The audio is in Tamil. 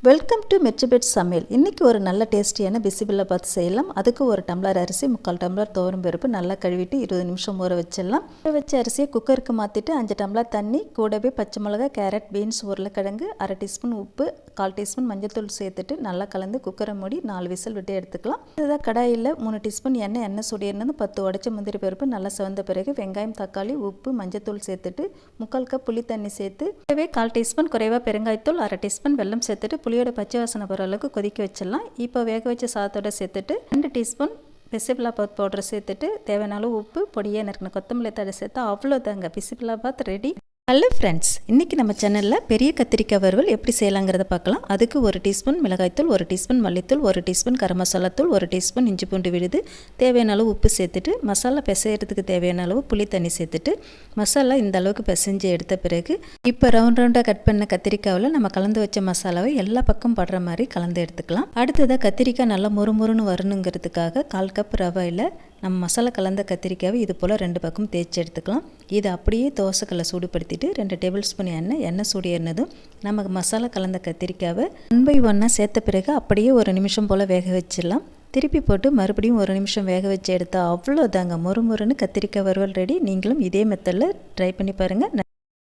வெல்கம் டு மிர்ச்சிபெட் சமையல். இன்றைக்கி ஒரு நல்ல டேஸ்டியான பிசிபில்லாபாத் செய்யலாம். அதுக்கு ஒரு டம்ளர் அரிசி, 3/4 டம்ளர் துவரம் பருப்பு நல்லா கழுவிட்டு 20 நிமிஷம் ஊற வச்சிடலாம். ஊற வச்ச அரிசியை குக்கருக்கு மாற்றிட்டு 5 டம்ளர் தண்ணி, கூடவே பச்சை மிளகாய், கேரட், பீன்ஸ், உருளைக்கிழங்கு, 1/2 டீஸ்பூன் உப்பு, 1/4 டீஸ்பூன் மஞ்சள்தூள் சேர்த்துட்டு நல்லா கலந்து குக்கரை மூடி 4 விசில் விட்டு எடுத்துக்கலாம். இதுதான் கடாயில் 3 டீஸ்பூன் எண்ணெய் சூடியிருந்தது 10 உடைச்ச முந்திரி பருப்பு நல்லா சிவந்த பிறகு வெங்காயம், தக்காளி, உப்பு, மஞ்சள்தூள் சேர்த்துட்டு 3/4 கப் புளி தண்ணி சேர்த்து கூடவே 1/4 டீஸ்பூன் குறைவாக பெருங்காயத்தூள், 1/2 டீஸ்பூன் வெல்லம் சேர்த்துட்டு புளியோட பச்சை வாசனை போகிற அளவுக்கு கொதிக்க வச்சிடலாம். இப்போ வேக வச்ச சாதத்தோட சேர்த்துட்டு 2 டீஸ்பூன் பிசிபில்லாபாத் பவுடர் சேர்த்துட்டு தேவையான அளவு உப்பு, பொடியாக நறுக்கின கொத்தமல்லி தழை சேர்த்தா அவ்வளோதாங்க, பிசிபில்லாபாத் ரெடி. ஹலோ ஃப்ரெண்ட்ஸ், இன்றைக்கி நம்ம சேனலில் பெரிய கத்திரிக்காய் வறுவல் எப்படி செய்யலாங்கிறத பார்க்கலாம். அதுக்கு 1 டீஸ்பூன் மிளகாய்த்தூள், 1 டீஸ்பூன் மல்லித்தூள், 1 டீஸ்பூன் கரம் மசாலாத்தூள், 1 டீஸ்பூன் இஞ்சி பூண்டு விழுது, தேவையான அளவு உப்பு சேர்த்துட்டு மசாலா பிசைகிறதுக்கு தேவையான அளவு புளி தண்ணி சேர்த்துட்டு மசாலா இந்த அளவுக்கு பிசைஞ்சு எடுத்த பிறகு இப்போ ரவுண்டாக கட் பண்ண கத்திரிக்காவில் நம்ம கலந்து வச்ச மசாலாவை எல்லா பக்கம் படுற மாதிரி கலந்து எடுத்துக்கலாம். அடுத்ததாக கத்திரிக்காய் நல்லா முறுமுறுன்னு வரணுங்கிறதுக்காக 1/4 கப் ரவையில் நம்ம மசாலா கலந்த கத்திரிக்காவை இது போல் 2 பக்கம் தேய்ச்சி எடுத்துக்கலாம். இது அப்படியே தோசைக்கல்லை சூடுபடுத்திட்டு 2 டேபிள் ஸ்பூன் எண்ணெய் சூடு ஏறினதும் நமக்கு மசாலா கலந்த கத்திரிக்காவை 1 பை 1 சேர்த்த பிறகு அப்படியே 1 நிமிஷம் போல் வேக வச்சிடலாம். திருப்பி போட்டு மறுபடியும் 1 நிமிஷம் வேக வச்சு எடுத்தால் அவ்வளோதாங்க, மொறுமொறுன்னு கத்திரிக்காய் வறுவல் ரெடி. நீங்களும் இதே மெத்தடில் ட்ரை பண்ணி பாருங்கள்.